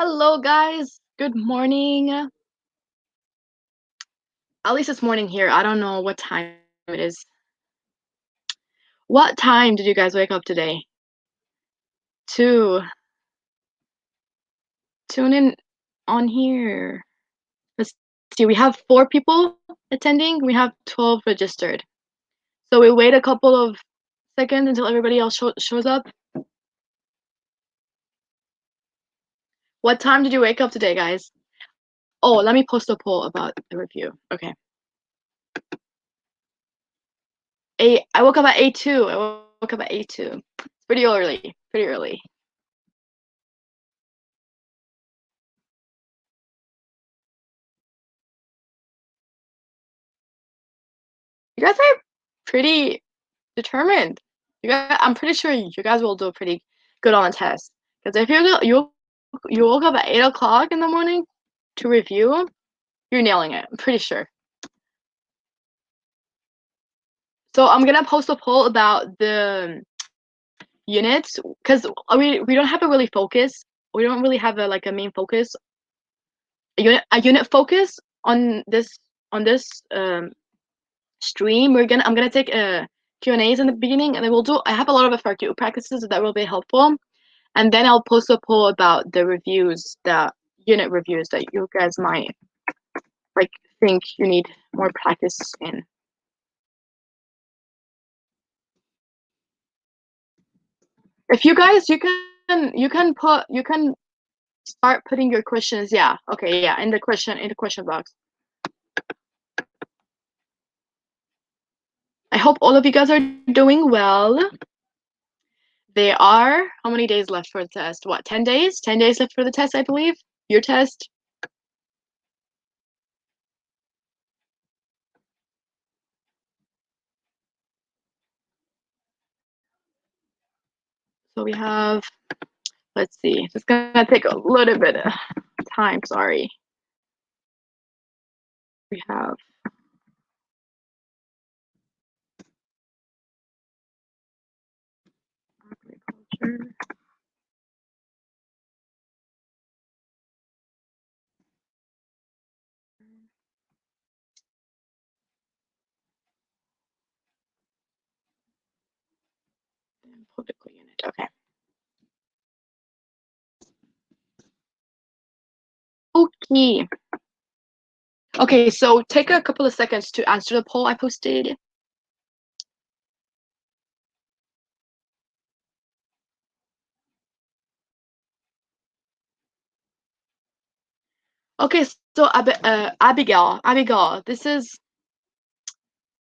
Hello, guys. Good morning. At least it's morning here. I don't know what time it is. What time did you guys wake up today? To tune in on here. Let's see. We have 4 people attending. We have 12 registered. So we wait a couple of seconds until everybody else shows up. What time did you wake up today, guys? Oh, let me post a poll about the review. Okay. I woke up at 8 too. I woke up at 8 too. It's pretty early. Pretty early. You guys are pretty determined. I'm pretty sure you guys will do pretty good on the test. Because if you woke up at 8 o'clock in the morning to review, you're nailing it. I'm pretty sure. So I'm gonna post a poll about the units because we don't have a really focus. We don't really have a main focus. A unit focus on this stream. I'm gonna take Q&As in the beginning, and then I have a lot of FRQ practices that will be helpful. And then I'll post a poll about the unit reviews that you guys might think you need more practice in. If you guys, you can start putting your questions. Yeah, okay, yeah, in the question box. I hope all of you guys are doing well. There are how many days left for the test? What, 10 days? 10 days left for the test, I believe. Your test. So we have, let's see, it's gonna take a little bit of time, sorry. We have agriculture. Political unit, okay. Okay. Okay, so take a couple of seconds to answer the poll I posted. Okay, so Abigail, this is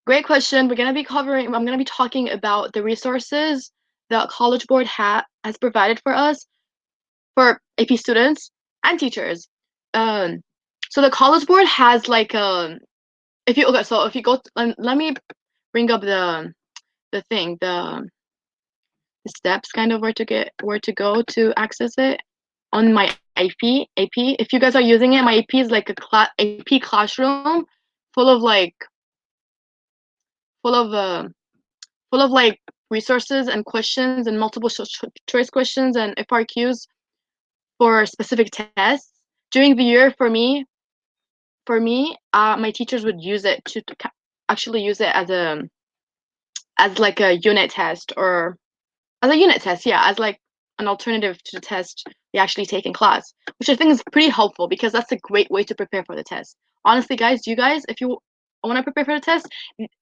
great question. I'm gonna be talking about the resources that College Board has provided for us, for AP students and teachers. So the College Board has if you go, let me bring up the thing, the steps, kind of where to go to access it on my AP. If you guys are using it, my AP is like AP classroom full of resources and questions and multiple choice questions and FRQs for specific tests. During the year, for me, my teachers would use it to actually use it as like a unit test, or as a unit test, yeah, as like an alternative to the test we actually take in class, which I think is pretty helpful because that's a great way to prepare for the test. Honestly, guys, if you want to prepare for the test,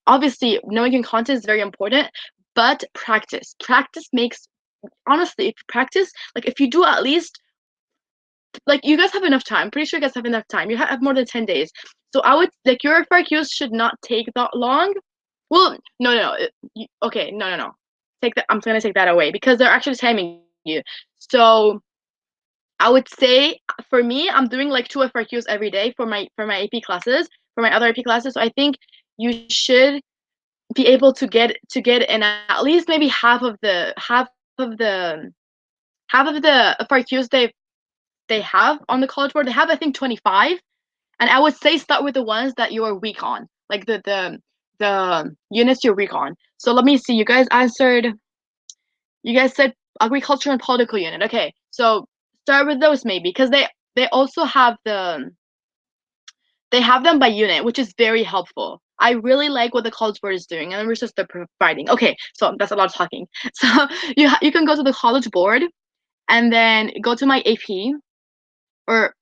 obviously knowing your content is very important, but practice makes, honestly, if you do at least, you guys have enough time. I'm pretty sure you guys have enough time. You have more than 10 days. So I would, your FRQs should not take that long. Well, no. Okay, no. I'm gonna take that away because they're actually timing you. So I would say, for me, I'm doing like 2 FRQs every day for my AP classes, for my other AP classes. So I think you should be able to get in at least maybe half of the FRQs they have on the College Board. They have, I think, 25, and I would say start with the ones that you are weak on, like the units you're weak on. So let me see. You guys said agriculture and political unit. Okay, so start with those maybe, because they also have they have them by unit, which is very helpful. I really like what the College Board is doing and the resources they're providing. Okay, so that's a lot of talking. So you can go to the College Board and then go to my AP,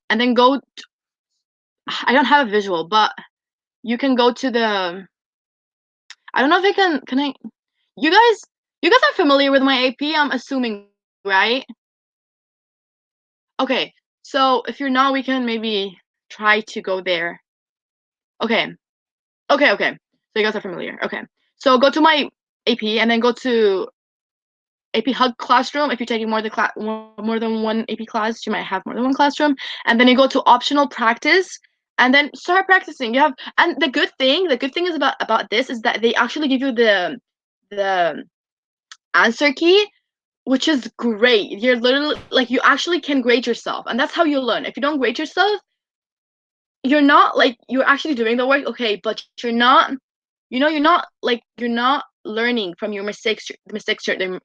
and then go. I don't have a visual, but you can go to the. I don't know if I can I. You guys are familiar with my AP, I'm assuming, right? Okay, so if you're not, we can maybe try to go there. Okay. Okay. So you guys are familiar. Okay. So go to my AP and then go to AP Hug Classroom. If you're taking more than one AP class, you might have more than one classroom. And then you go to Optional Practice and then start practicing. And the good thing is about this is that they actually give you the answer key, which is great. You're literally like, you actually can grade yourself, and that's how you learn. If you don't grade yourself, you're not like, you're actually doing the work, okay, but you're not, you're not learning from your mistakes,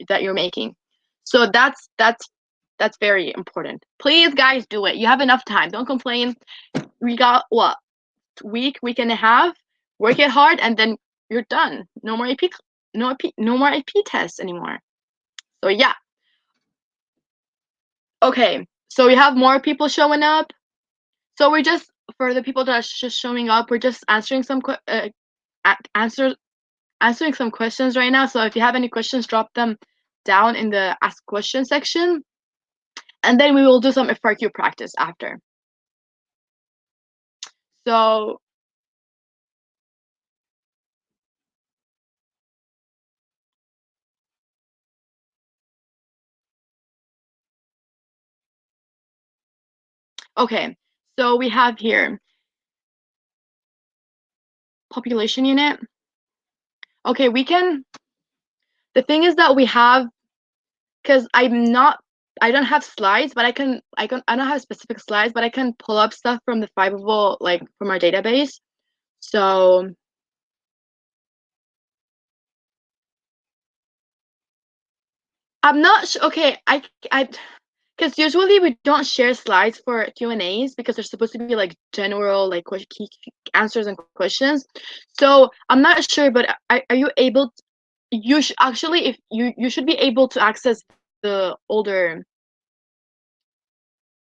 that you're making. So that's very important. Please, guys, do it. You have enough time. Don't complain. We got what, week and a half. Work it hard, and then you're done. No more AP, no more AP tests anymore. So yeah. Okay, so we have more people showing up. So we're just, for the people that are just showing up, we're just answering some answering some questions right now. So if you have any questions, drop them down in the ask question section, and then we will do some FRQ practice after. So okay, so we have here population unit. Okay, we can, the thing is that we have, because I don't have slides, but I don't have specific slides, but I can pull up stuff from the Fiveable, like from our database. So I'm not sure. Okay, I because usually we don't share slides for Q&As because they're supposed to be like general, like key answers and questions. So I'm not sure, but are you able to, you should actually, if you should be able to access the older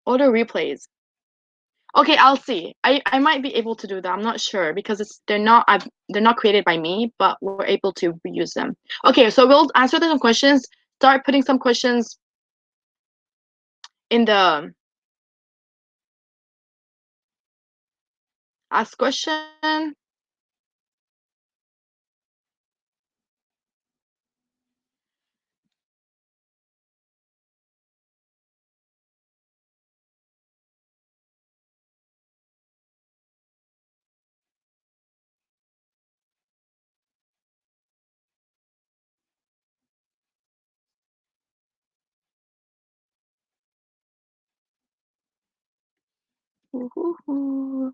replays. Okay, I'll see. I might be able to do that. I'm not sure because they're not created by me, but we're able to reuse them. Okay, so we'll answer some questions. Start putting some questions in the ask question. Ooh.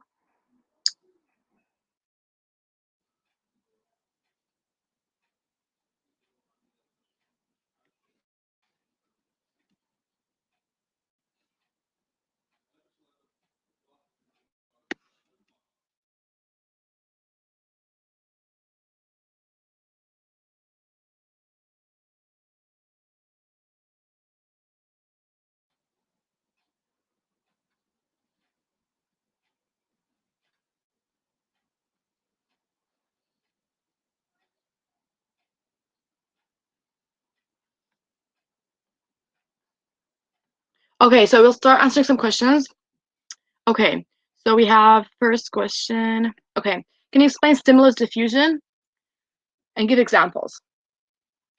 Okay, so we'll start answering some questions. Okay, so we have first question. Okay, can you explain stimulus diffusion and give examples?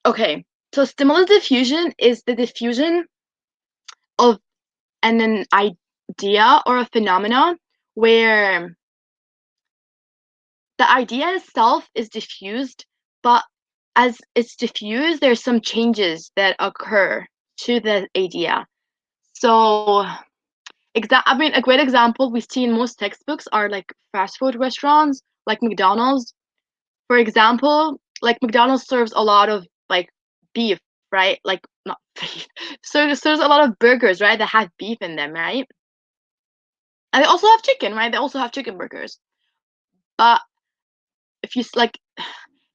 Okay, so stimulus diffusion is the diffusion of an idea or a phenomenon where the idea itself is diffused, but as it's diffused, there's some changes that occur to the idea. So I mean, a great example we see in most textbooks are like fast food restaurants, like McDonald's. For example, like McDonald's serves a lot of like beef, right? Like not beef. So there's a lot of burgers, right, that have beef in them, right? And they also have chicken, right? They also have chicken burgers. But if you like,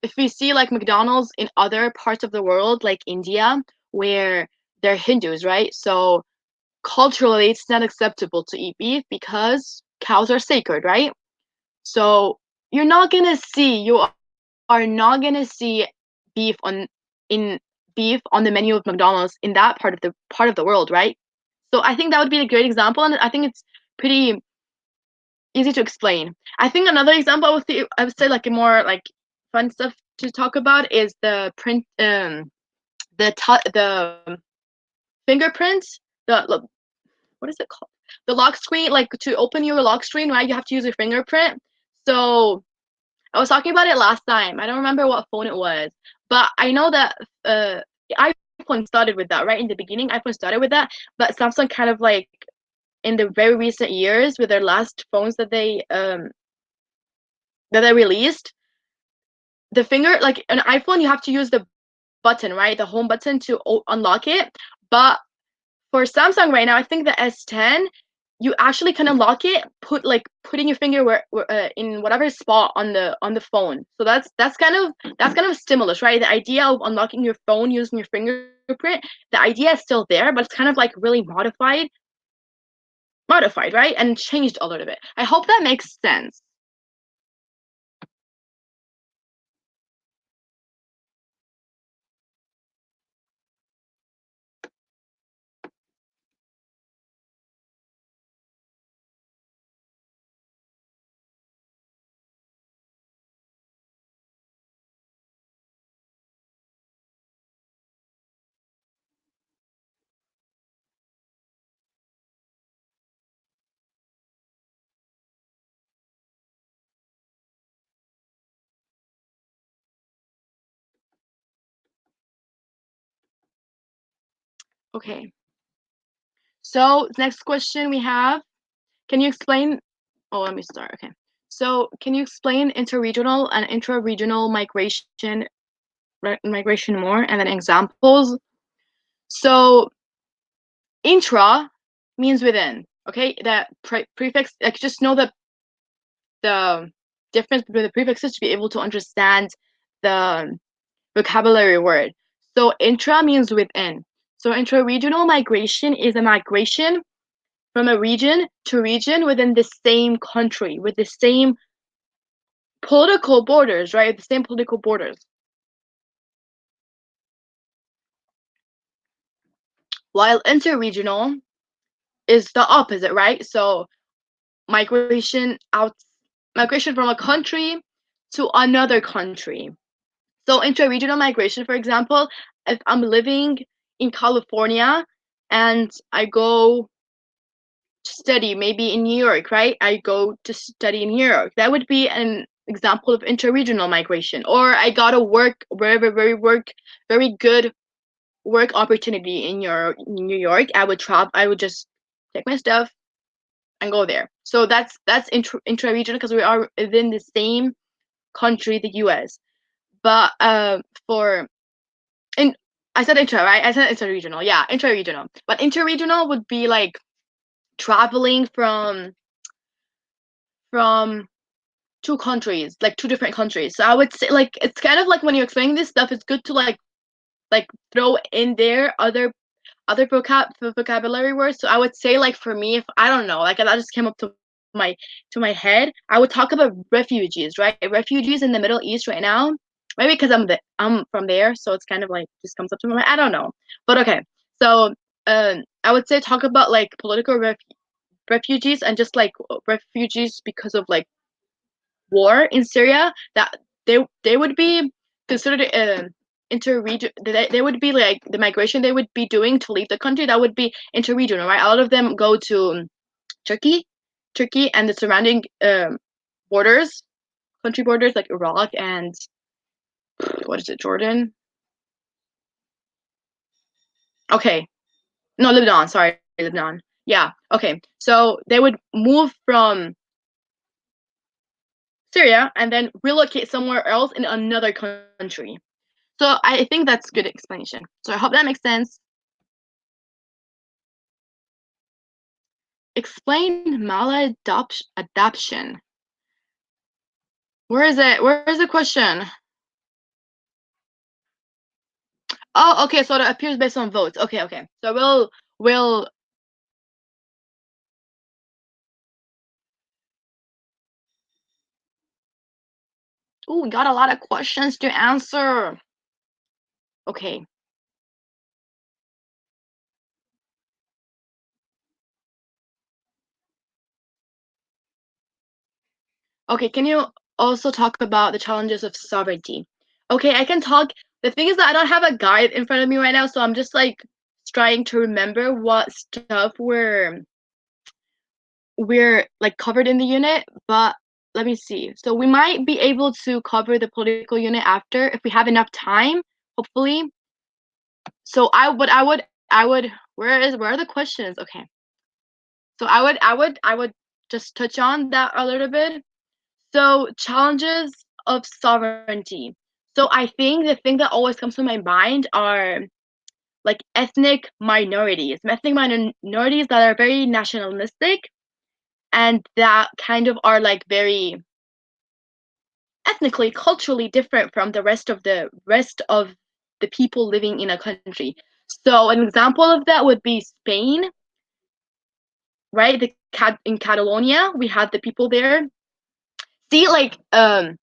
if you see like McDonald's in other parts of the world, like India, where they're Hindus, right? So culturally, it's not acceptable to eat beef because cows are sacred, right? So you're not gonna see, you are not gonna see beef in beef on the menu of McDonald's in that part of the world, right? So I think that would be a great example, and I think it's pretty easy to explain. I think another example I would say like a more like fun stuff to talk about is the the fingerprints, the what is it called? The lock screen, like to open your lock screen, right? You have to use your fingerprint. So I was talking about it last time. I don't remember what phone it was, but I know that iPhone started with that, right? In the beginning, iPhone started with that, but Samsung kind of like in the very recent years with their last phones that they released, the finger, like an iPhone, you have to use the button, right? The home button to unlock it. But for Samsung right now, I think the S10, you actually can unlock it, putting your finger where in whatever spot on the phone. So that's kind of a stimulus, right? The idea of unlocking your phone using your fingerprint, the idea is still there, but it's kind of like really modified, right? And changed a little bit. I hope that makes sense. Okay. So next question we have, can you explain, oh, let me start. Okay. So can you explain interregional and intra-regional migration more, and then examples? So intra means within. Okay, that prefix, like just know the difference between the prefixes to be able to understand the vocabulary word. So intra means within. So intra-regional migration is a migration from a region to region within the same country with the same political borders, right? The same political borders. While interregional is the opposite, right? So migration from a country to another country. So intra-regional migration, for example, if I'm living in California and I go to study maybe in New York, right? I go to study in New York. That would be an example of intra-regional migration. Or I got a very good work opportunity in New York. I would just take my stuff and go there. So that's intra-regional because we are within the same country, the US. But for in I said intra, right? I said intra-regional. Yeah, intra-regional. But inter-regional would be like traveling from two countries, like two different countries. So I would say like it's kind of like when you're explaining this stuff, it's good to like throw in there other vocabulary words. So I would say like for me, if I don't know, like that just came up to my head, I would talk about refugees, right? Refugees in the Middle East right now. Maybe because I'm from there, so it's kind of like just comes up to my mind. I don't know, but okay. So I would say talk about like political refugees and just like refugees because of like war in Syria. That they would be considered interregion. They would be like the migration they would be doing to leave the country. That would be interregional, right? A lot of them go to Turkey, and the surrounding borders, country borders like Iraq and what is it, Jordan? Okay, no, Lebanon. Sorry, Lebanon. Yeah. Okay. So they would move from Syria and then relocate somewhere else in another country. So I think that's good explanation. So I hope that makes sense. Explain maladaptation. Where is it? Where is the question? Oh, okay. So it appears based on votes. Okay, okay. So we'll. Ooh, we got a lot of questions to answer. Okay. Okay, can you also talk about the challenges of sovereignty? Okay, I can talk. The thing is that I don't have a guide in front of me right now, so I'm just like trying to remember what stuff we're like covered in the unit, but let me see. So we might be able to cover the political unit after if we have enough time, hopefully. So I would where are the questions? Okay. So I would just touch on that a little bit. So challenges of sovereignty. So I think the thing that always comes to my mind are like ethnic minorities that are very nationalistic and that kind of are like very ethnically, culturally different from the rest of the people living in a country. So an example of that would be Spain, right? In Catalonia, we had the people there. See, like the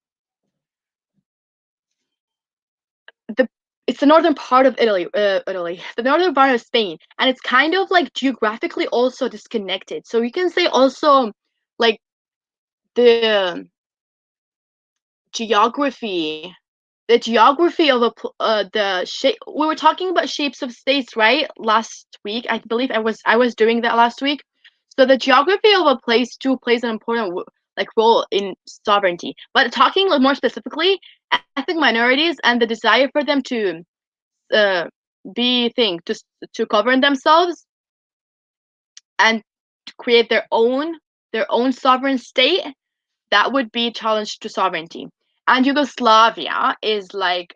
it's the northern part of Italy, the northern part of Spain, and it's kind of like geographically also disconnected. So you can say also like the geography the geography of the shape. We were talking about shapes of states, right? Last week, I believe I was doing that last week. So the geography of a place too plays an important like role in sovereignty. But talking more specifically, ethnic minorities and the desire for them to uh, to govern themselves and to create their own sovereign state, that would be challenge to sovereignty. And Yugoslavia is like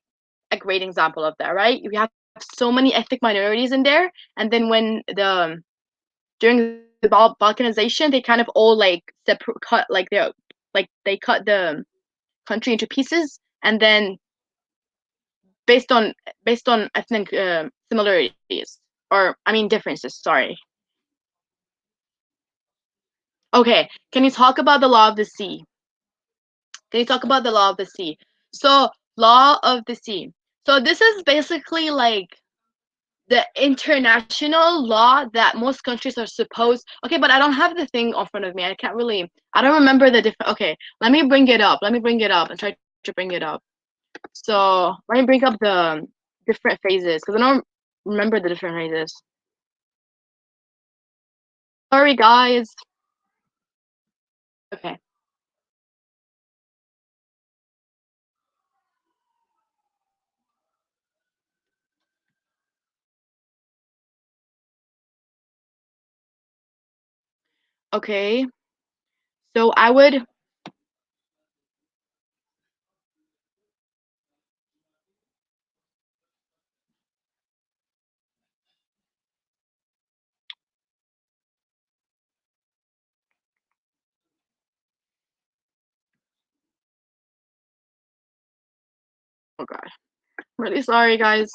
a great example of that, right? We have so many ethnic minorities in there, and then when during the Balkanization, they kind of all like cut they cut the country into pieces, and then based on ethnic similarities, or I mean differences. Sorry. Okay, can you talk about the law of the sea? Can you talk about the law of the sea? So, law of the sea. So this is basically like the international law that most countries are supposed. Okay, but I don't have the thing in front of me. I don't remember the different. Okay, let me bring it up. Let me bring it up and try to bring it up. So let me bring up the different phases because I don't remember the different phases. Sorry, guys. Okay. Okay. So I would. Oh God. I'm really sorry, guys.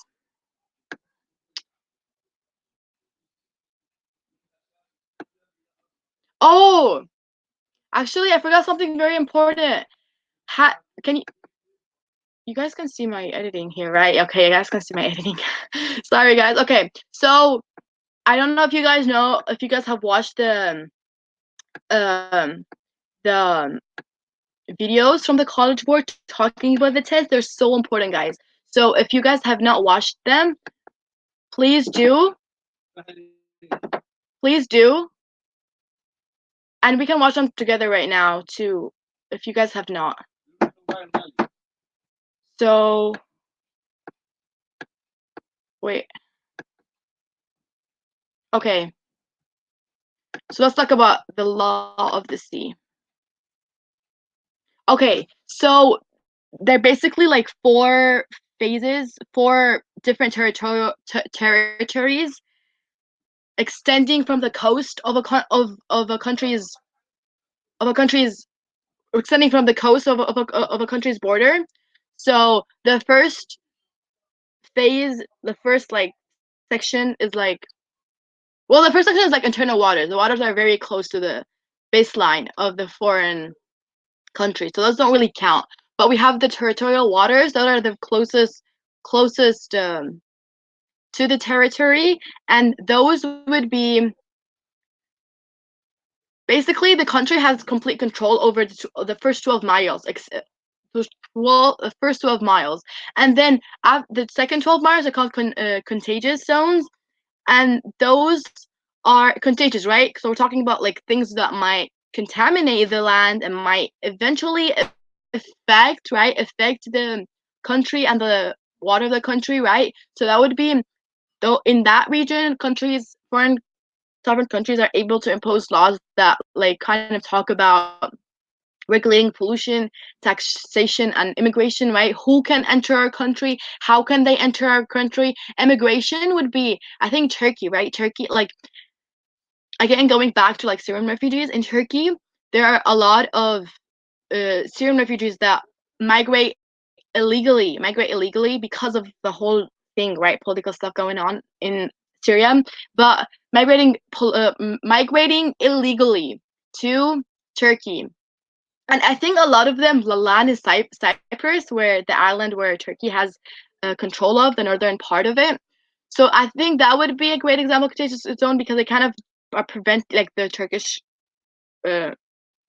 Oh, actually, I forgot something very important. Can you guys can see my editing here, right? Okay, you guys can see my editing. Sorry, guys. Okay, so I don't know if you guys have watched um the videos from the College Board talking about the test. They're so important, guys. So if you guys have not watched them, please do. Please do. And we can watch them together right now too, if you guys have not. So wait. Okay. So let's talk about the law of the sea. Okay, so they're basically like four phases, 4 different territories extending from the coast of a country's extending from the coast of a country's border. So the first phase, the first like section is like, well, the first section is like internal waters. The waters are very close to the baseline of the foreign country, so those don't really count. But we have the territorial waters that are the closest to the territory, and those would be basically the country has complete control over the first 12 miles. The first 12 miles, and then the second 12 miles are called contagious zones, and those are contagious, right? So we're talking about like things that might contaminate the land and might eventually affect the country and the water of the country, right? So that would be, though, in that region, foreign sovereign countries are able to impose laws that like kind of talk about regulating pollution, taxation, and immigration, right? Who can enter our country? How can they enter our country? Immigration would be, I think, Turkey, right? Turkey, like, again, going back to like Syrian refugees in Turkey, there are a lot of Syrian refugees that migrate illegally because of the whole thing, right? Political stuff going on in Syria, but migrating illegally to Turkey. And I think a lot of them, the land is Cyprus, where the island where Turkey has control of the northern part of it. So I think that would be a great example of contagious zone, because they kind of prevent like the uh,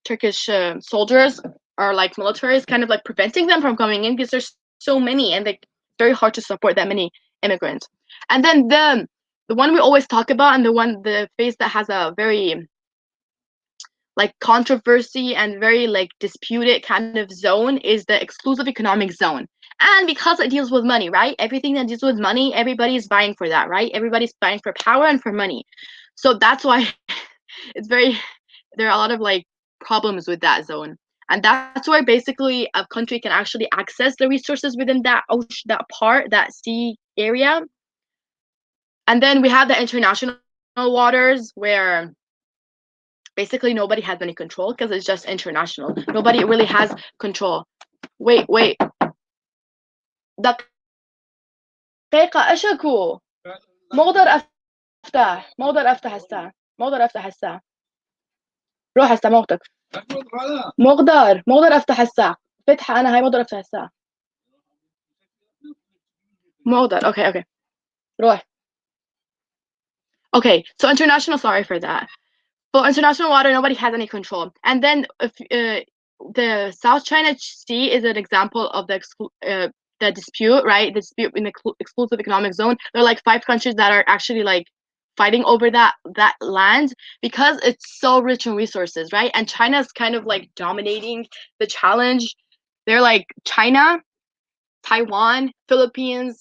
Turkish soldiers or like militaries kind of like preventing them from coming in, because there's so many, and like very hard to support that many immigrants. And then the one we always talk about, and the phase that has a very like controversy and very like disputed kind of zone is the exclusive economic zone. And because it deals with money, right? Everything that deals with money, everybody's vying for that, right? Everybody's vying for power and for money. So that's why it's very, there are a lot of like problems with that zone. And that's where basically a country can actually access the resources within that ocean, that sea area. And then we have the international waters, where basically nobody has any control because it's just international. Nobody really has control. Wait. دقيقة ايش اكو؟ ما اقدر افتح هسه. روح هسه ما اقدر افتح هسه. فتحة انا هاي ما اقدر افتح هسه. ما اقدر. Okay. روح. Okay, so international, sorry for that. For international water, nobody has any control. And then if the South China Sea is an example of the dispute, right? The dispute in the exclusive economic zone. There are like 5 countries that are actually like fighting over that land because it's so rich in resources, right? And China's kind of like dominating the challenge. They're like China, Taiwan, Philippines,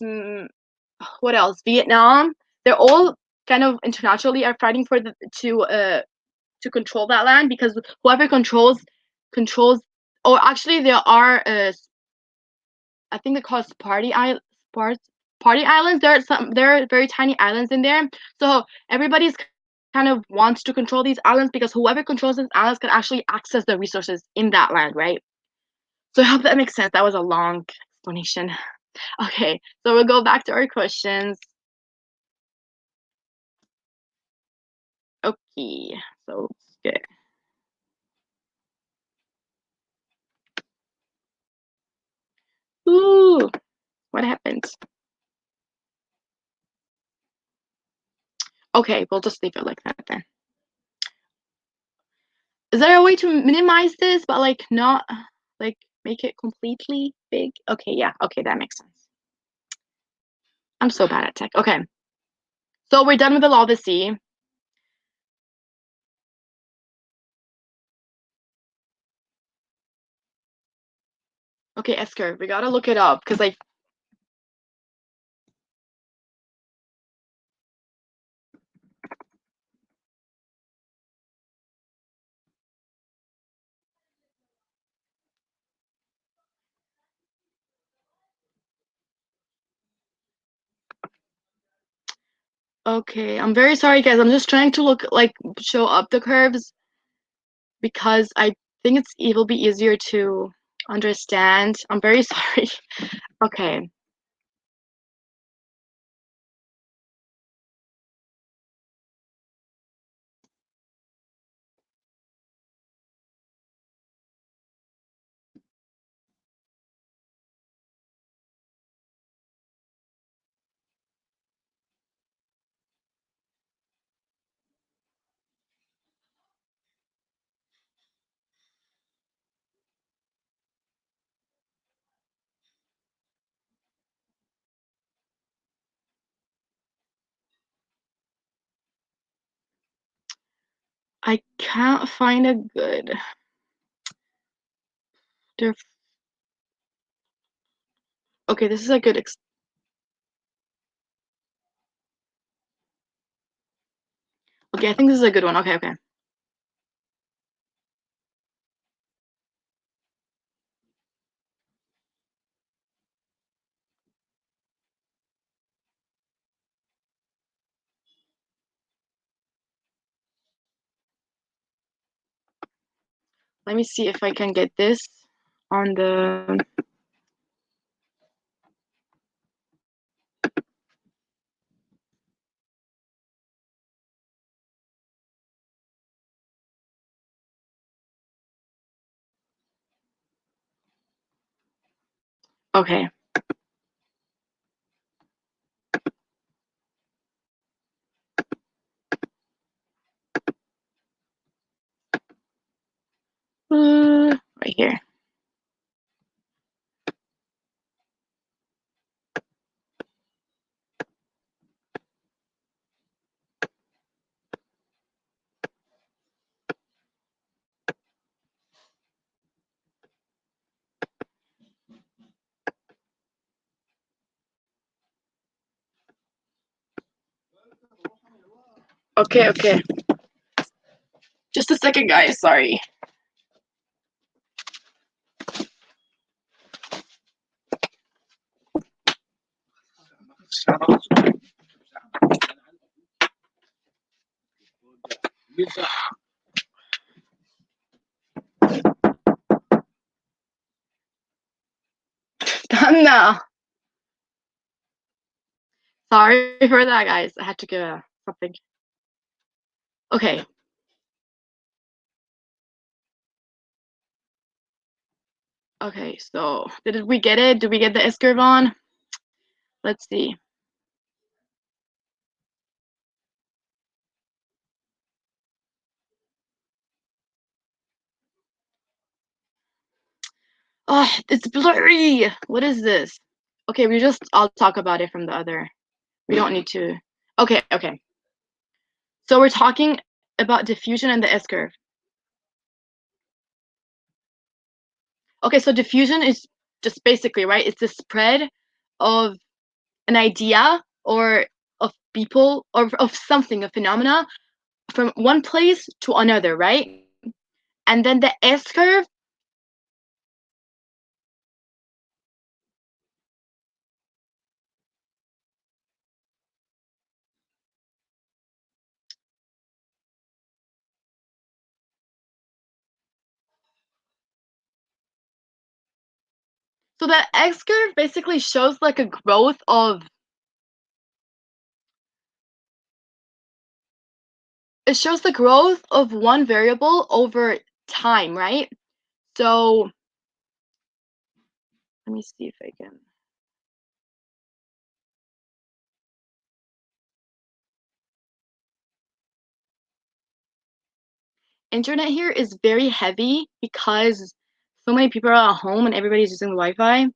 what else? Vietnam. They're all kind of internationally are fighting for to control that land, because whoever controls, or actually there are I think they're called party islands. There are very tiny islands in there, so everybody's kind of wants to control these islands, because whoever controls these islands can actually access the resources in that land, right? So I hope that makes sense. That was a long explanation. Okay, so we'll go back to our questions. Okay, so good. Ooh, what happened? Okay, we'll just leave it like that then. Is there a way to minimize this, but like not like make it completely big? Okay, yeah. Okay, that makes sense. I'm so bad at tech. Okay. So we're done with the law of the sea. Okay, S-Curve. We gotta look it up, because like Okay, I'm very sorry, guys. I'm just trying to show up the curves because I think it will be easier to understand. I'm very sorry. Okay. I can't find a good. Okay, this is a good. Okay, I think this is a good one. Okay, okay. Let me see if I can get this on the. Okay. Right here. Okay, okay. Just a second, guys. Sorry. Done now. Sorry for that, guys. I had to get something. Okay. Okay, so did we get it? Did we get the S-curve on? Let's see. Oh, it's blurry. What is this? Okay, I'll talk about it from the other. We don't need to. Okay, okay. So we're talking about diffusion and the S-curve. Okay, so diffusion is just basically, right? It's the spread of an idea or of people or of something, a phenomena from one place to another, right? And then the S-curve. So the S-curve basically shows like a growth of. It shows the growth of one variable over time, right? So let me see if I can. Internet here is very heavy because so many people are at home and everybody's using the Wi-Fi.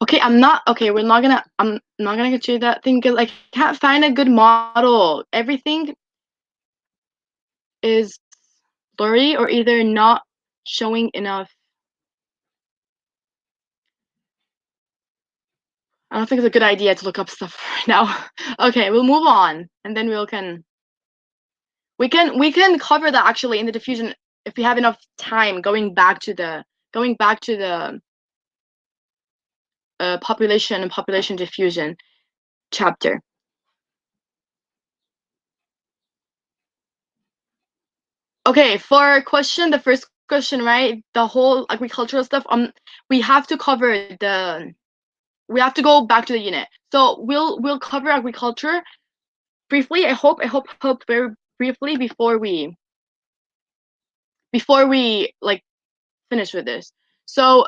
Okay, I'm not okay. I'm not gonna get you that thing because I can't find a good model. Everything is blurry or either not showing enough. I don't think it's a good idea to look up stuff right now. Okay, we'll move on, and then we can cover that actually in the diffusion if we have enough time. Going back to the population and population diffusion chapter. Okay, for question, the first question, right? The whole agricultural stuff. We have to cover we have to go back to the unit. So we'll cover agriculture briefly. I hope very briefly before we like finish with this. So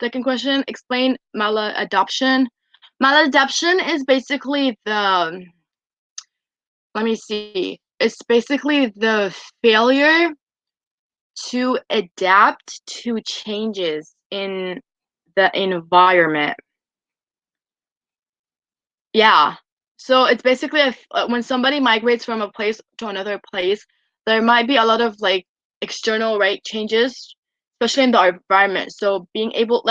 second question, explain maladaptation. Maladaptation is basically let me see. It's basically the failure to adapt to changes in the environment. Yeah. So it's basically when somebody migrates from a place to another place, there might be a lot of like external right changes, especially in the environment. So being able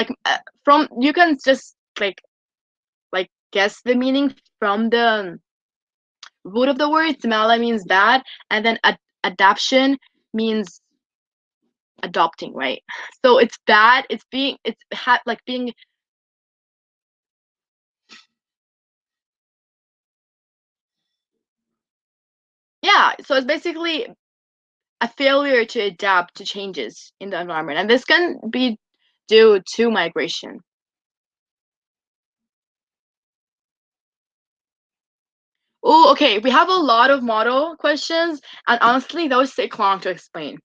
from you can just guess the meaning from the root of the word. Mala means bad, and then adaptation means adopting, right? So it's bad. It's being being. Yeah, so it's basically a failure to adapt to changes in the environment, and this can be due to migration. Oh, okay. We have a lot of model questions, and honestly, those take long to explain.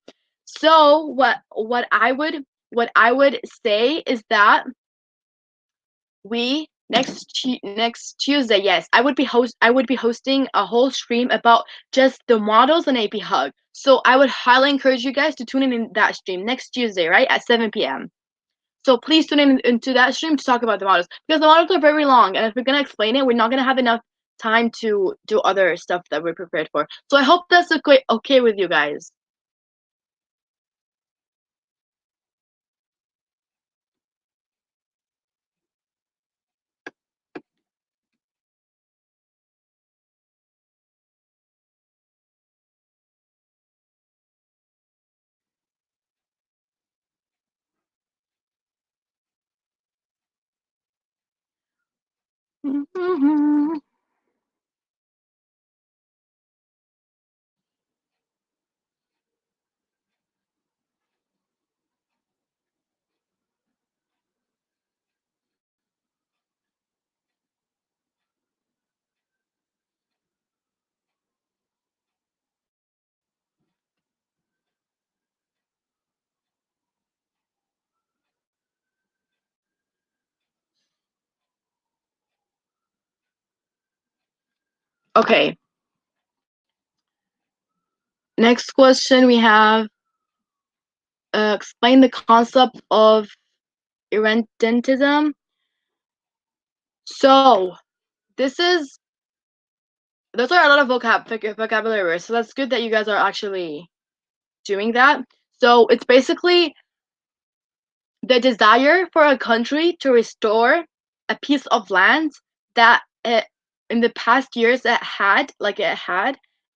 So what I would say is that we next Tuesday, yes, I would be hosting a whole stream about just the models and AP Hug. So I would highly encourage you guys to tune in that stream next Tuesday, right at 7 p.m. So please tune into that stream to talk about the models because the models are very long, and if we're gonna explain it, we're not gonna have enough time to do other stuff that we're prepared for. So I hope that's okay with you guys. Okay. Next question we have. Explain the concept of irredentism. So this is those are a lot of vocabulary words. So that's good that you guys are actually doing that. So it's basically the desire for a country to restore a piece of land that in the past years it had,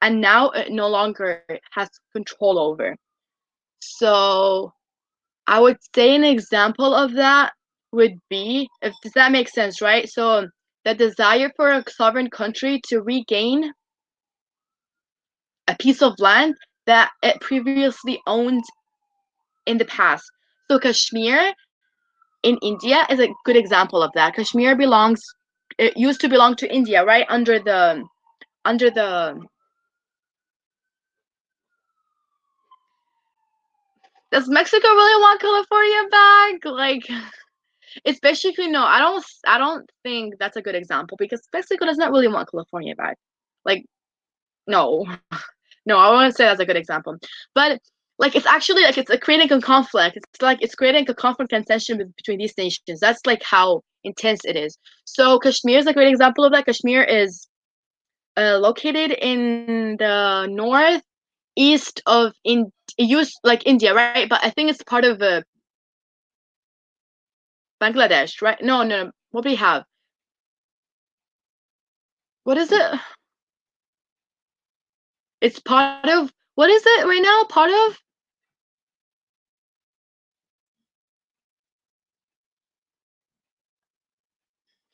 and now it no longer has control over. So I would say an example of that would be, does that make sense, right? So the desire for a sovereign country to regain a piece of land that it previously owned in the past. So Kashmir in India is a good example of that. It used to belong to India, right? Under the Does Mexico really want California back? It's basically no. I don't think that's a good example because Mexico does not really want California back. Like no, no. I wouldn't say that's a good example. But like it's actually like it's creating a conflict. It's like it's creating a conflict and tension between these nations. That's like how intense it is. So Kashmir is a great example of that. Kashmir is located in the northeast of India, right? But I think it's part of Bangladesh, right? No, no, no. What do we have? What is it? It's part of, what is it right now? Part of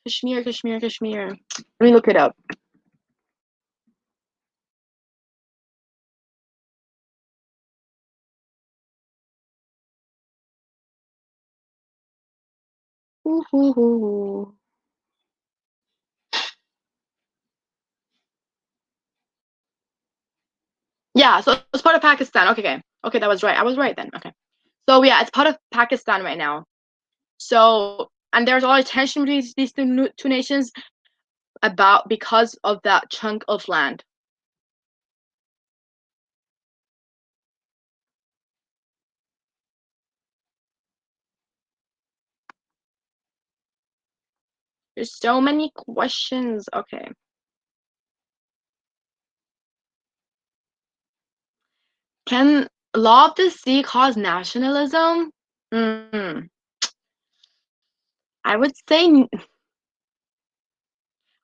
Kashmir, Kashmir, Kashmir. Let me look it up. Ooh, ooh, ooh. Yeah, so it's part of Pakistan. Okay, okay. Okay, that was right. I was right then. Okay. So yeah, it's part of Pakistan right now. So, and there's a lot of tension between these two nations because of that chunk of land. There's so many questions. Okay. Can law of the sea cause nationalism? Mm, I would say,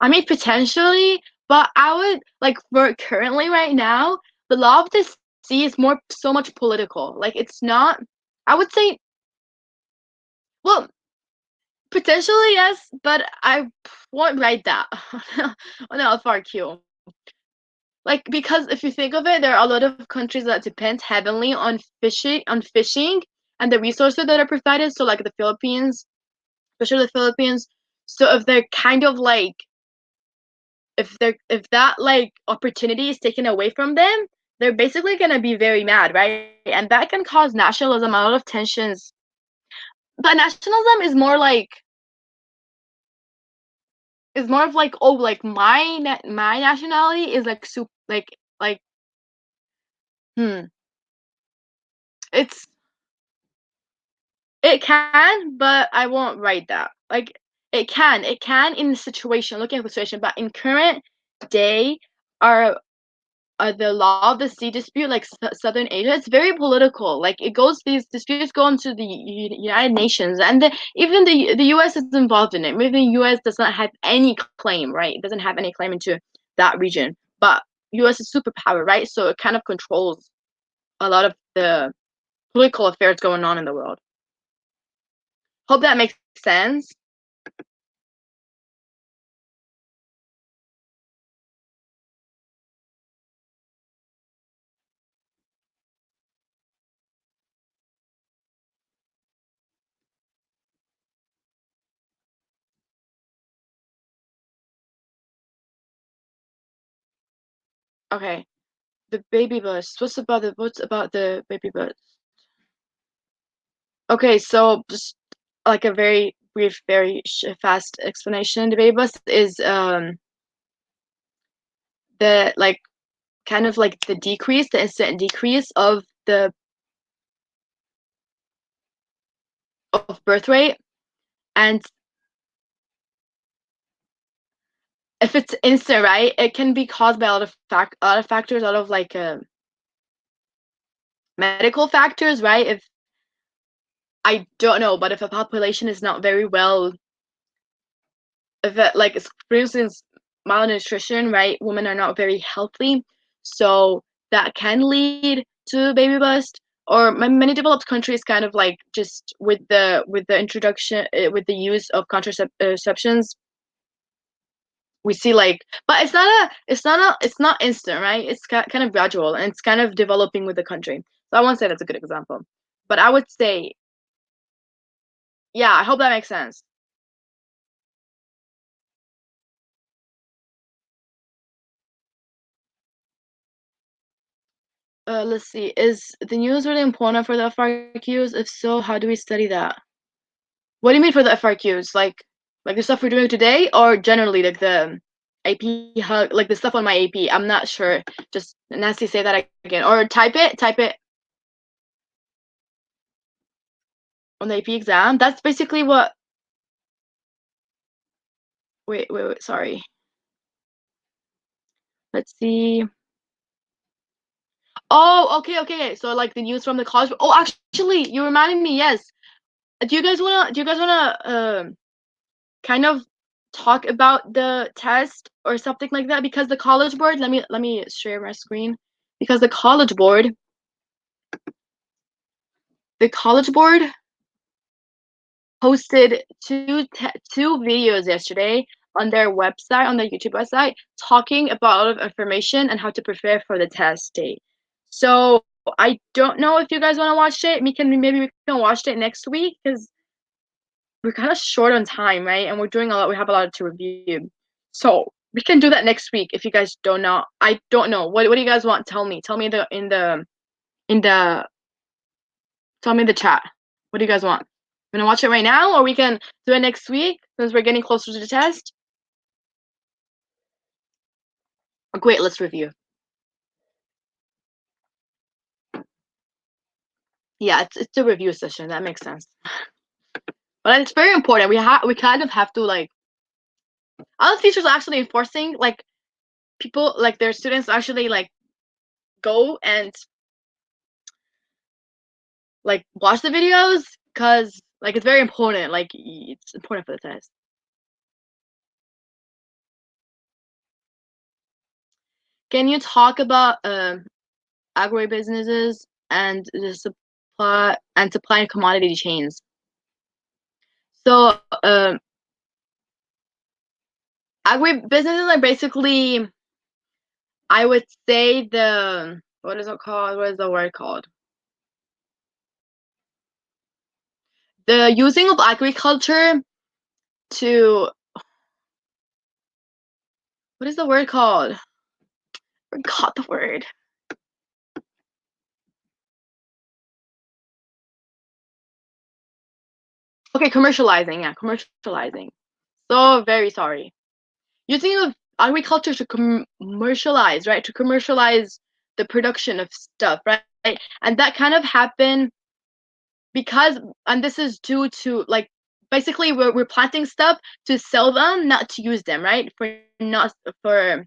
I mean, potentially, but I would like for currently right now, the law of the sea is so much political. Like it's not, I would say, well, potentially yes, but I won't write that on the FRQ. Like because if you think of it, there are a lot of countries that depend heavily on fishing and the resources that are provided. So like the Philippines, especially the Philippines. So if they're kind of like if that like opportunity is taken away from them, they're basically gonna be very mad, right? And that can cause nationalism, a lot of tensions. But nationalism is more of like, oh, like my nationality is like like hmm. It's it can, but I won't write that. Like it can in the situation, looking at the situation, but in current day, our the law of the sea dispute, like Southern Asia, it's very political. Like these disputes go into the United Nations, and even the U.S. is involved in it. Maybe the U.S. does not have any claim, right? It doesn't have any claim into that region, but U.S. is superpower, right? So it kind of controls a lot of the political affairs going on in the world. Hope that makes sense. Okay, the baby bus. What's about the baby bus? Okay, so just like a very brief, very fast explanation. The baby bus is the like kind of like the instant decrease of birth rate, and if it's instant, right, it can be caused by a lot of factors, a lot of like medical factors, right? If I don't know, but if a population is not very well, if it, like for instance malnutrition, right, women are not very healthy, so that can lead to baby bust. Or many developed countries kind of like just with the introduction with the use of contraceptions, we see like, but it's not instant, right? It's kind of gradual, and it's kind of developing with the country. So I won't say that's a good example, but I would say, yeah, I hope that makes sense. Let's see. Is the news really important for the FRQs? If so, how do we study that? What do you mean for the FRQs? Like the stuff we're doing today, or generally like the AP hug, like the stuff on my AP? I'm not sure. Just Nancy, say that again, or type it. Type it. on the AP exam. That's basically what. Wait, sorry. Let's see. Oh, okay. So like the news from the college. Oh, actually, you reminded me. Yes. Do you guys wanna kind of talk about the test or something like that? Because the college board. Let me share my screen. Because the college board posted two videos yesterday on their website, on their YouTube website, talking about a lot of information and how to prepare for the test date. So I don't know if you guys want to watch it. Maybe we can watch it next week because we're kind of short on time, right? And we're doing a lot. We have a lot to review, so we can do that next week. If you guys don't know, I don't know. What do you guys want? Tell me in the tell me in the chat. What do you guys want? You wanna watch it right now, or we can do it next week since we're getting closer to the test? Oh, great, let's review. Yeah, it's a review session. That makes sense. But it's very important. We kind of have to like. Other teachers are actually enforcing like people like their students actually like go and like watch the videos because like it's very important. Like it's important for the test. Can you talk about agribusinesses and the supply and commodity chains? So agribusinesses are basically, I would say, the what is it called? What is the word called? The using of agriculture to, what is the word called? I forgot the word. Okay, commercializing. Yeah, commercializing. So very sorry. Using of agriculture to commercialize, right? To commercialize the production of stuff, right? And that kind of happened because, and this is due to like basically we're planting stuff to sell them, not to use them, right? Not to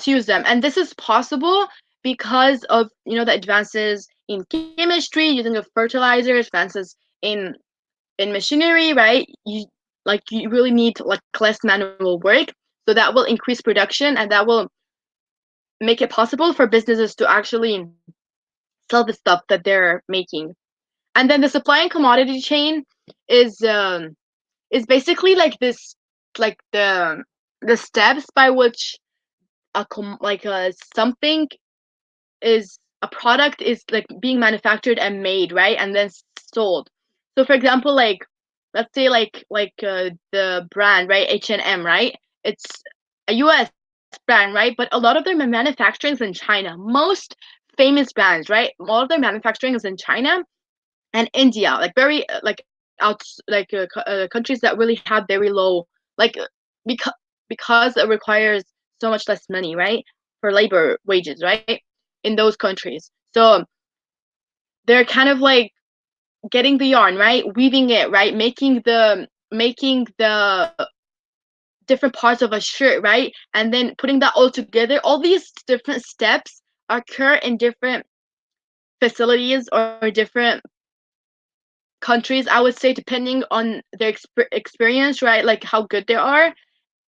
use them. And this is possible because of the advances in chemistry, using of fertilizers, advances in machinery, right? You really need like less manual work, so that will increase production and that will make it possible for businesses to actually sell the stuff that they're making. And then the supply and commodity chain is basically like this, like the steps by which something is a product is like being manufactured and made, right, and then sold. So for example, like let's say the brand, right, H&M, right, it's a US brand, right, but a lot of their manufacturing is in China. Most famous brands, right, all of their manufacturing is in China and India, like very out countries that really have very low, like because it requires so much less money, right, for labor wages, right, in those countries. So they're kind of like getting the yarn, right, weaving it, right, making the different parts of a shirt, right, and then putting that all together. All these different steps occur in different facilities or different countries, I would say, depending on their experience, right, like how good they are,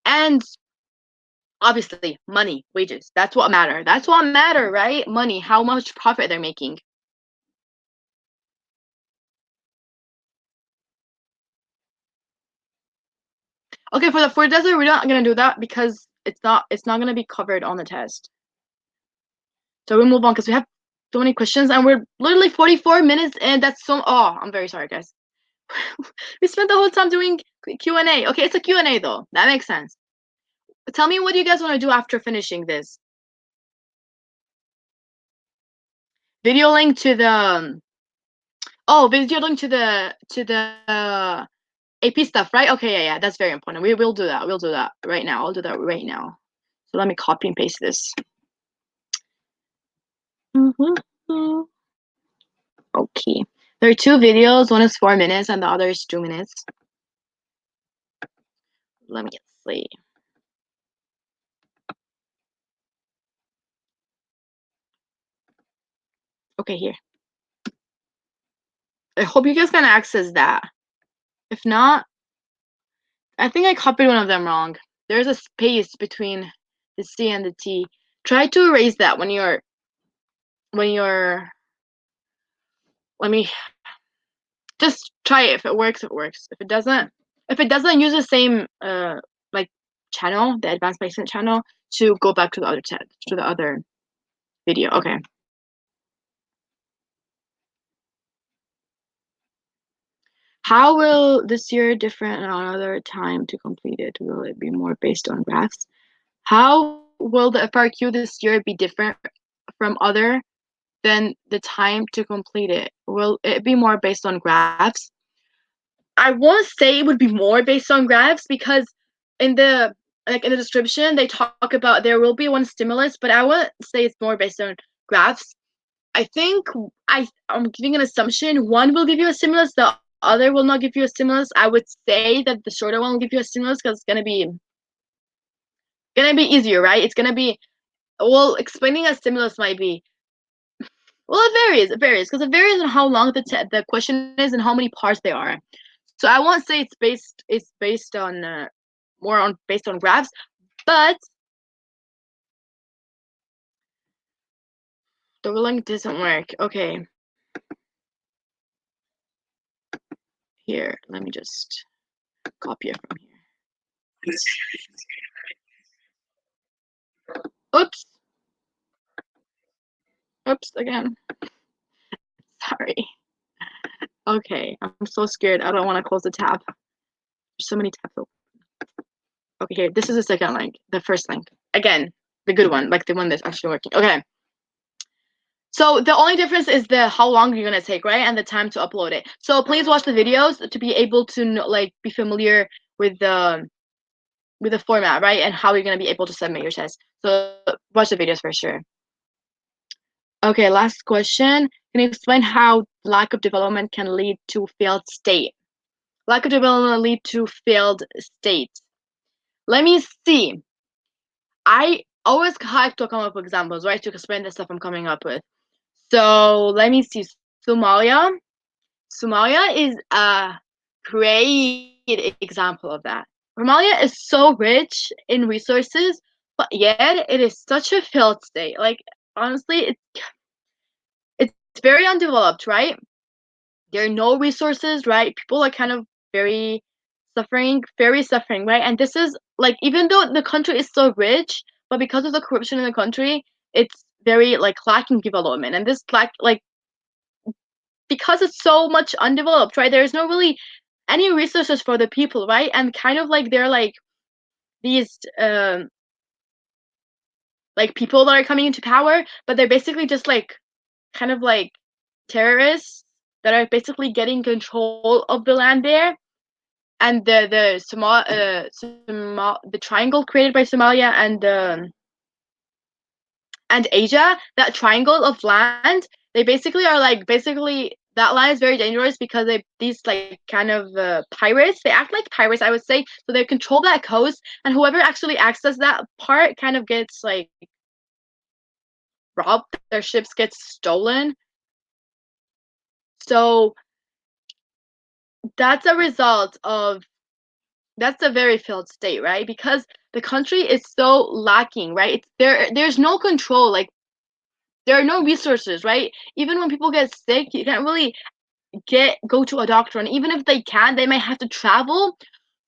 and obviously money, wages. That's what matter, right? Money, how much profit they're making. Okay, for desert, we're not gonna do that because it's not gonna be covered on the test. So we'll move on because we have so many questions and we're literally 44 minutes and that's so. Oh, I'm very sorry, guys. We spent the whole time doing Q&A. Okay, it's a Q&A though. That makes sense. Tell me, what do you guys want to do after finishing this? Video link to the video link to the AP stuff, right? Okay, yeah, that's very important. We will do that. We'll do that right now. I'll do that right now. So let me copy and paste this. Okay. There are two videos. One is 4 minutes and the other is 2 minutes. Let me see. Okay, here. I hope you guys can access that. If not, I think I copied one of them wrong. There's a space between the C and the T. Try to erase that when you're let me just try it. If it works, it works. If it doesn't use the same like channel, the advanced placement channel, to go back to the other video. Okay. How will this year different another time to complete it? Will it be more based on graphs? How will the FRQ this year be different from other than the time to complete it? Will it be more based on graphs? I won't say it would be more based on graphs because in the description they talk about there will be one stimulus, but I won't say it's more based on graphs. I think I'm giving an assumption. One will give you a stimulus, the other will not give you a stimulus. I would say that the shorter one will give you a stimulus because it's gonna be easier, right? It's gonna be, well, explaining a stimulus might be, well, it varies because it varies on how long the question is and how many parts there are. So I won't say it's based on based on graphs, but the link doesn't work. Okay. Here, let me just copy it from here. Oops. Oops, again. Sorry. Okay, I'm so scared. I don't want to close the tab. There's so many tabs open. Okay, here. This is the second link. The first link. Again, the good one, like the one that's actually working. Okay. So the only difference is the how long you're gonna take, right, and the time to upload it. So please watch the videos to be able to like be familiar with the format, right, and how you're gonna be able to submit your test. So watch the videos for sure. Okay, last question. Can you explain how lack of development can lead to failed state? Lack of development lead to failed state. Let me see. I always have to come up with examples, right, to explain the stuff I'm coming up with. So let me see. Somalia is a great example of that. Somalia is so rich in resources, but yet it is such a failed state. Like, honestly, it's very undeveloped, right? There are no resources, right? People are kind of very suffering, right? And this is like, even though the country is so rich, but because of the corruption in the country, it's very like lacking development. And this because it's so much undeveloped, right? There's no really any resources for the people, right? And kind of like they're like these like people that are coming into power, but they're basically just like kind of like terrorists that are basically getting control of the land there. And the triangle created by Somalia and Asia, that triangle of land, they basically are like that line is very dangerous because these like kind of pirates, they act like pirates, I would say. So they control that coast, and whoever actually accesses that part kind of gets like robbed. Their ships get stolen. So that's a result of that's a very failed state, right? Because the country is so lacking, right? There's no control, like there are no resources, right? Even when people get sick, you can't really go to a doctor, and even if they can, they might have to travel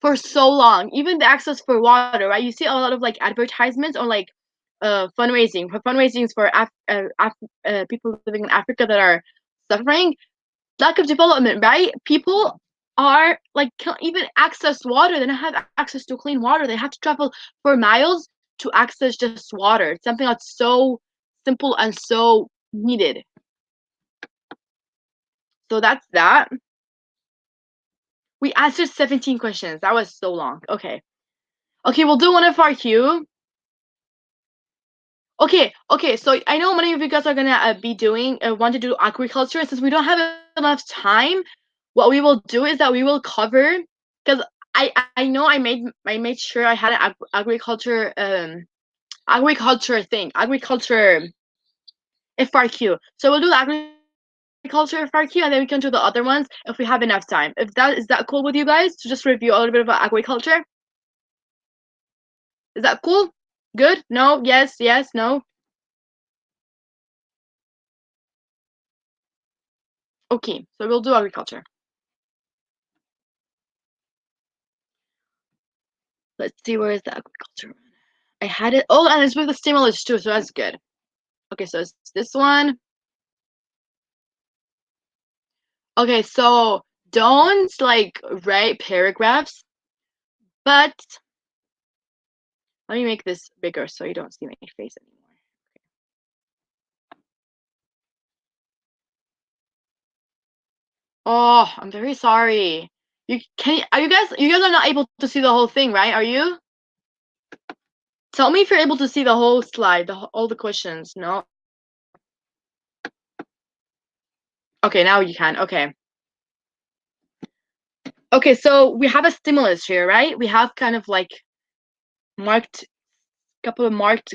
for so long. Even the access for water, right? You see a lot of like advertisements or like fundraisings for people living in Africa that are suffering. Lack of development, right? People are like can't even access water. They don't have access to clean water. They have to travel for miles to access just water. It's something that's so simple and so needed. So that's that. We answered 17 questions. That was so long. Okay. Okay, we'll do one FRQ. Okay, so I know many of you guys are gonna want to do agriculture. Since we don't have enough time, what we will do is that we will cover, because I know I made sure I had an agriculture FRQ. So we'll do the agriculture FRQ, and then we can do the other ones if we have enough time. If that is that cool with you guys to just review a little bit about agriculture? Is that cool? Good? No? Yes? Yes? No? Okay, so we'll do agriculture. Let's see, where is the agriculture? I had it. Oh, and it's with the stimulus too, so that's good. Okay, so it's this one. Okay, so don't like write paragraphs, but let me make this bigger so you don't see my face anymore. Oh, I'm very sorry. Are you guys are not able to see the whole thing, right? Are you? Tell me if you're able to see the whole slide, all the questions. No? Okay, now you can. Okay. Okay, so we have a stimulus here, right? We have kind of like couple of marked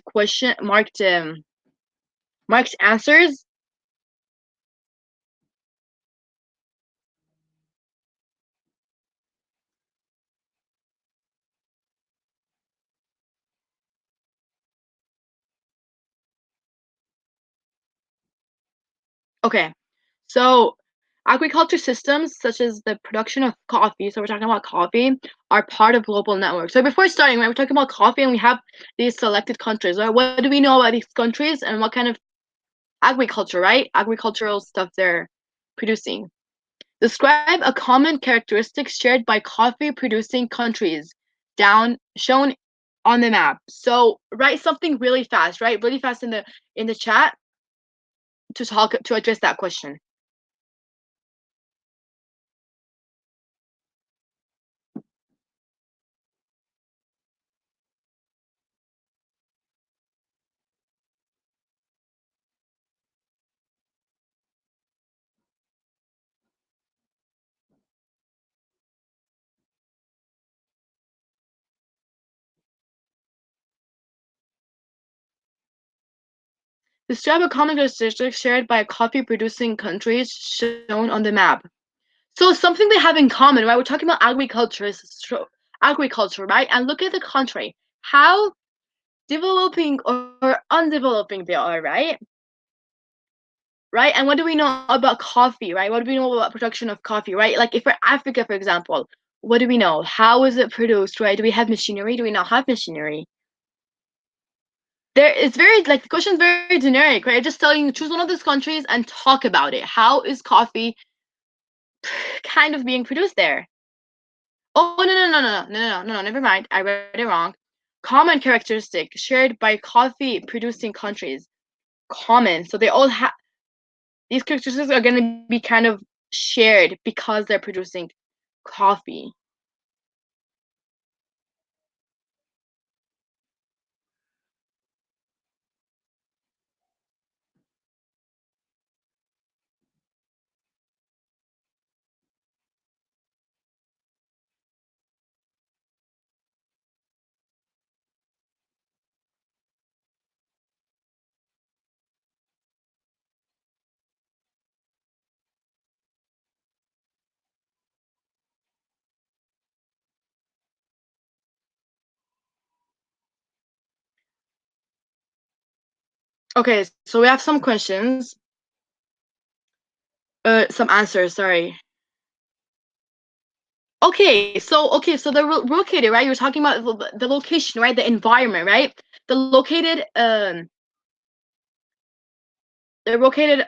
answers. Okay, so agriculture systems such as the production of coffee, so we're talking about coffee, are part of global networks. So before starting, right, we're talking about coffee and we have these selected countries, right? What do we know about these countries and what kind of agriculture, right? Agricultural stuff they're producing. Describe a common characteristic shared by coffee producing countries shown on the map. So write something really fast, right? Really fast in the chat to address that question. Describe a common characteristic shared by coffee-producing countries shown on the map. So something they have in common, right? We're talking about agriculture, right? And look at the country, how developing or undeveloping they are, right? Right? And what do we know about coffee, right? What do we know about production of coffee, right? Like if for Africa, for example, what do we know? How is it produced, right? Do we have machinery? Do we not have machinery? It's very like the question is very generic, right? Just telling you choose one of those countries and talk about it. How is coffee kind of being produced there? Oh no, never mind. I read it wrong. Common characteristic shared by coffee producing countries. Common. So they all have these characteristics are gonna be kind of shared because they're producing coffee. Okay, so we have some questions. Some answers, sorry. So they're located, right? You're talking about the location, right? The environment, right? The located they're located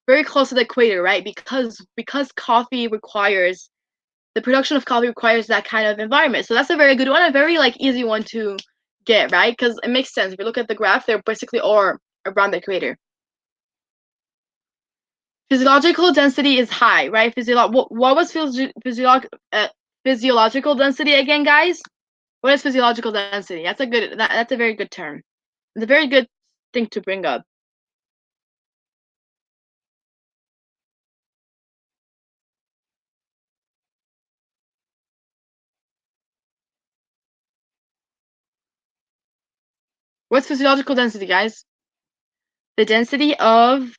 very close to the equator, right? Because coffee requires the production of coffee requires that kind of environment. So that's a very good one, a very like easy one to get, right? Because it makes sense. If you look at the graph, they're basically all around the equator. Physiological density is high, right? What was physiological density again, guys? What is physiological density? That's a very good term. It's a very good thing to bring up. What's physiological density, guys? The density of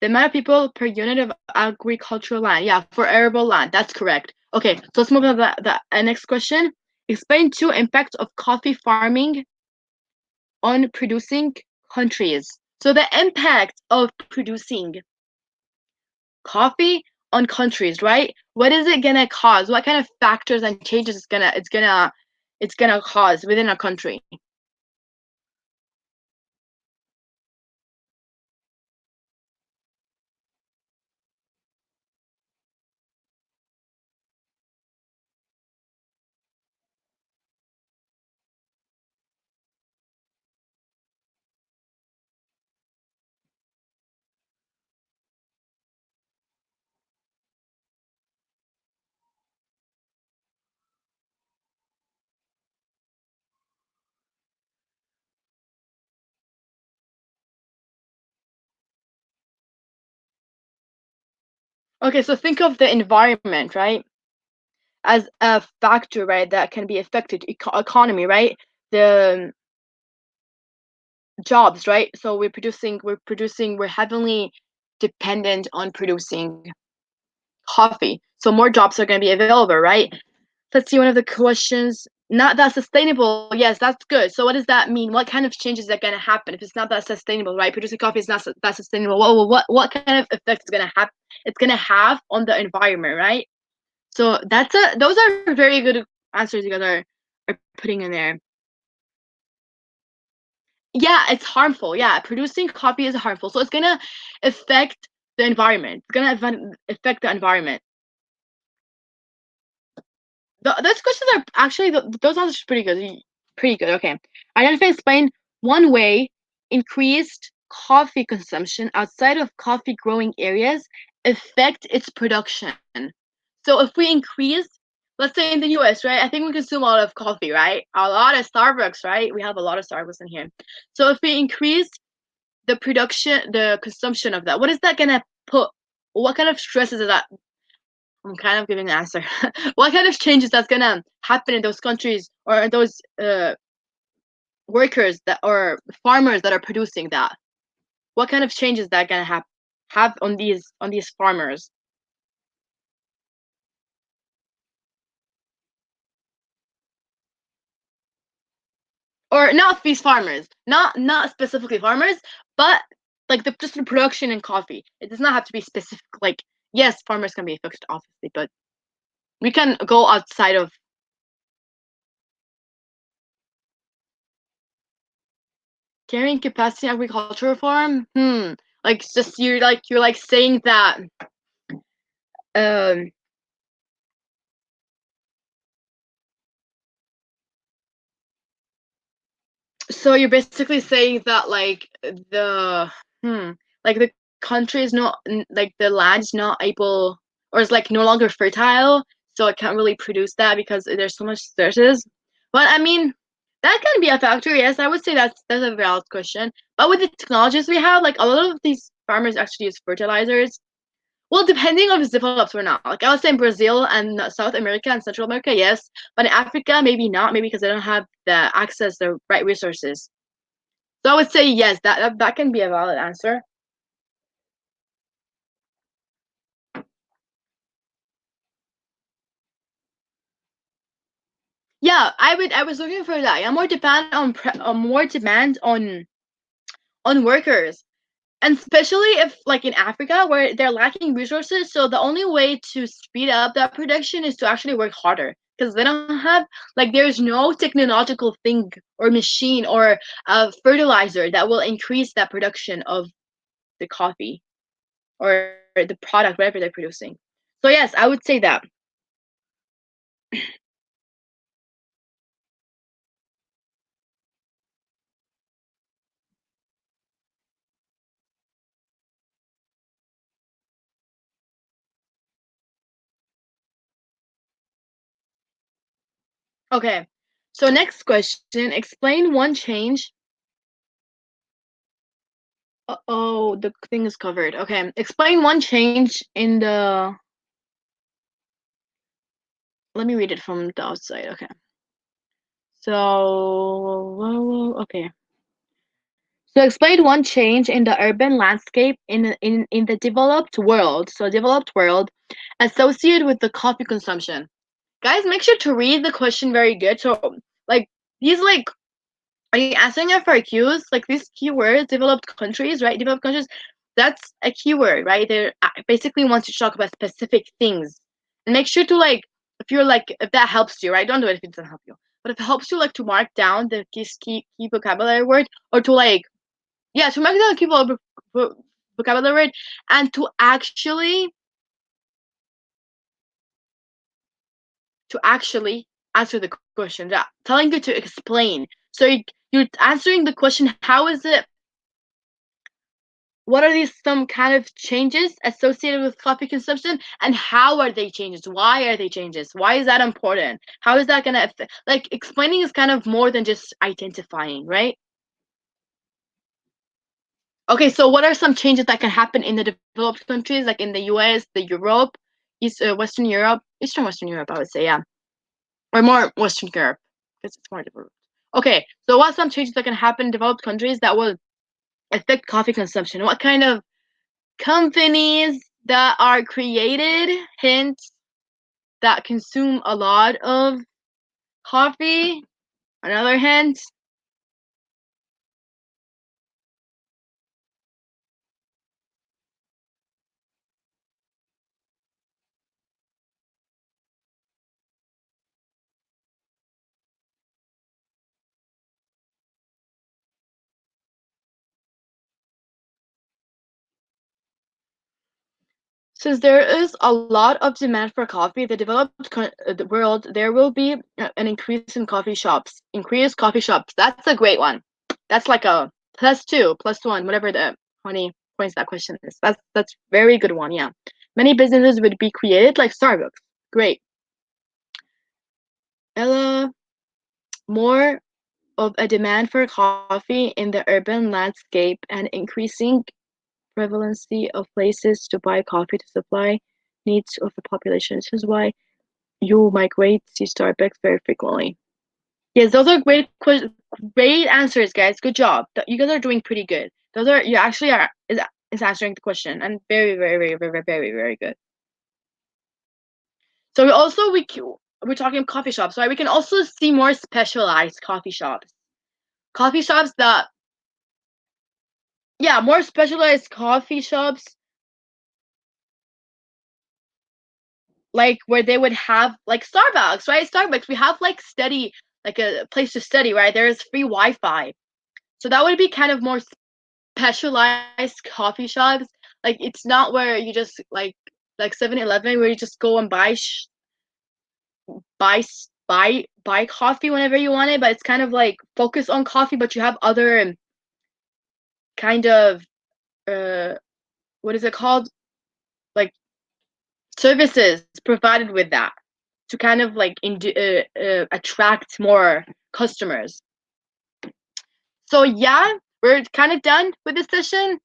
the amount of people per unit of agricultural land. Yeah, for arable land. That's correct. Okay, so let's move on to the next question. Explain two impacts of coffee farming on producing countries. So the impact of producing coffee on countries, right? What is it gonna cause? What kind of factors and changes it's gonna cause within a country? Okay, so think of the environment, right? As a factor, right, that can be affected economy, right? The jobs, right? So we're heavily dependent on producing coffee. So more jobs are going to be available, right? Let's see one of the questions. Not that sustainable. Yes, that's good. So what does that mean? What kind of changes are going to happen if it's not that sustainable, right? Producing coffee is not that sustainable. What kind of effects is going to have? It's going to have on the environment, right? So those are very good answers you guys are putting in there. Yeah, it's harmful. Yeah, producing coffee is harmful. So it's gonna affect the environment. It's gonna affect the environment. Those questions are actually those answers are pretty good. Pretty good. Okay. Identify and explain one way increased coffee consumption outside of coffee growing areas affect its production. So if we increase, let's say in the US, right? I think we consume a lot of coffee, right? A lot of Starbucks, right? We have a lot of Starbucks in here. So if we increase the consumption of that, what is that gonna put? What kind of stresses is that? I'm kind of giving an answer. What kind of changes that's gonna happen in those countries or those workers that or farmers that are producing that? What kind of changes that gonna have on these farmers? Or not these farmers, not specifically farmers, but like just the production in coffee. It does not have to be specific. Like yes, farmers can be affected, obviously, but we can go outside of carrying capacity agriculture reform. Like just you're like saying that um so you're basically saying that like the like the country is not like the land's not able or is like no longer fertile, so it can't really produce that because there's so much resources. But I mean, that can be a factor. Yes, I would say that's a valid question. But with the technologies we have, like a lot of these farmers actually use fertilizers. Well, depending on if it's developed or not. Like I would say in Brazil and South America and Central America, yes. But in Africa, maybe not. Maybe because they don't have the access, the right resources. So I would say yes. That can be a valid answer. Yeah, I was looking for that. Yeah, more demand on workers, and especially if like in Africa where they're lacking resources. So the only way to speed up that production is to actually work harder because they don't have like there's no technological thing or machine or fertilizer that will increase that production of the coffee or the product whatever they're producing. So yes, I would say that. Okay. So next question, explain one change Oh, the thing is covered. Okay. Explain one change in the. Let me read it from the outside. Okay. So, okay. So explain one change in the urban landscape in the developed world. So developed world associated with the coffee consumption. Guys, make sure to read the question very good. So like these like are you answering FRQs? Like these keywords, developed countries, right? Developed countries, that's a keyword, right? They're basically wants you to talk about specific things. And make sure to like if that helps you, right? Don't do it if it doesn't help you. But if it helps you like to mark down the key vocabulary word or to like yeah, to mark down the key vocabulary word and to actually answer the question. Yeah, telling you to explain. So you're answering the question, how is it what are these some kind of changes associated with coffee consumption and how are they changes, why are they changes, why is that important, how is that going to affect like explaining is kind of more than just identifying, right? Okay, so what are some changes that can happen in the developed countries like in the US, the Europe, Western Europe, Eastern Western Europe, I would say, yeah, or more Western Europe because it's more developed. Okay, so what are some changes that can happen in developed countries that will affect coffee consumption? What kind of companies that are created, hint, that consume a lot of coffee, another hint. Since there is a lot of demand for coffee, the world, there will be an increase in coffee shops. Increased coffee shops. That's a great one. That's like a +2, +1, whatever the 20 points that question is. That's very good one. Yeah, many businesses would be created like Starbucks. Great. Ella, more of a demand for coffee in the urban landscape and increasing prevalency of places to buy coffee to supply needs of the population. This is why you migrate to Starbucks very frequently. Yes, those are great answers, guys. Good job. You guys are doing pretty good. Those are you actually are is answering the question and very very very very very very good. So we're talking coffee shops, right? We can also see more specialized coffee shops. Coffee shops that yeah, more specialized coffee shops like where they would have like Starbucks, right? Starbucks, we have like like a place to study, right? There's free Wi-Fi. So that would be kind of more specialized coffee shops. Like it's not where you just like 7-Eleven where you just go and buy buy coffee whenever you want it, but it's kind of like focus on coffee, but you have other kind of uh what is it called? Like services provided with that to kind of like attract more customers. So yeah, we're kind of done with this session.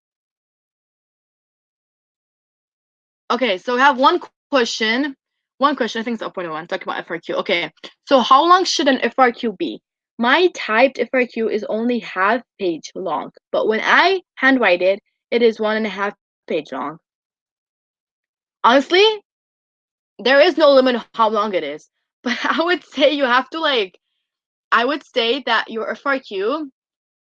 Okay, so we have one question. One question, I think it's 0.1, talking about FRQ. Okay, so how long should an FRQ be? My typed FRQ is only half page long, but when I handwrite it, it is 1.5 page long. Honestly, there is no limit on how long it is, but I would say you have to I would say that your FRQ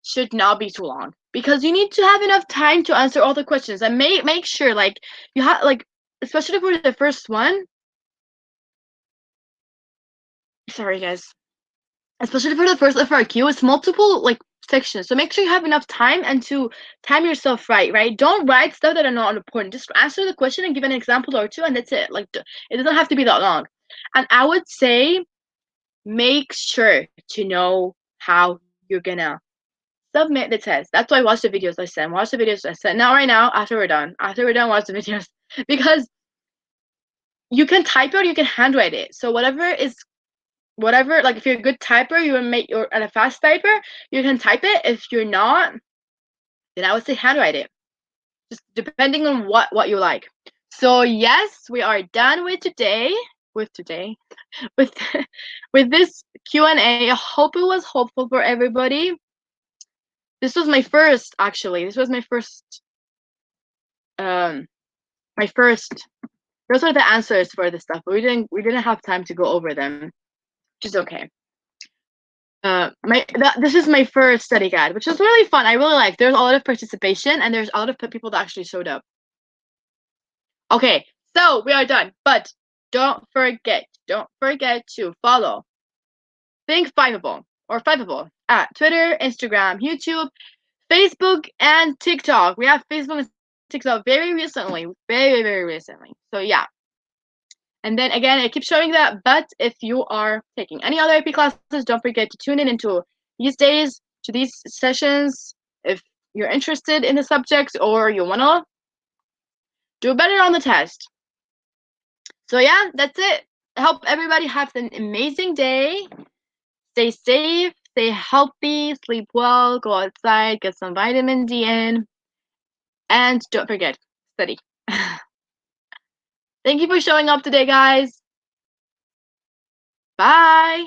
should not be too long because you need to have enough time to answer all the questions and make sure like you have like especially for the first one. Sorry guys. Especially for the first FRQ, it's multiple like sections. So make sure you have enough time and to time yourself right? Don't write stuff that are not important. Just answer the question and give an example or two and that's it. Like it doesn't have to be that long. And I would say make sure to know how you're gonna submit the test. That's why watch the videos I sent. Watch the videos I sent. Not right now, after we're done. After we're done, watch the videos. Because you can type it or you can handwrite it. So whatever, like if you're a good typer, you will make you're a fast typer, you can type it. If you're not, then I would say handwrite it. Just depending on what you like. So yes, we are done with today. With this Q&A. I hope it was helpful for everybody. This was my first, actually. This was my first. Those are the answers for this stuff. But we didn't have time to go over them, which is okay. This is my first study guide, which was really fun. I really liked. There's a lot of participation, and there's a lot of people that actually showed up. Okay, so we are done. But don't forget to follow Think Fiveable or Fiveable at Twitter, Instagram, YouTube, Facebook, and TikTok. We have Facebook and TikTok very recently. Very recently. So yeah. And then again, I keep showing that, but if you are taking any other AP classes, don't forget to tune in into these days, to these sessions, if you're interested in the subject or you want to do better on the test. So yeah, that's it. I hope everybody has an amazing day. Stay safe, stay healthy, sleep well, go outside, get some vitamin D in, and don't forget, study. Thank you for showing up today, guys. Bye.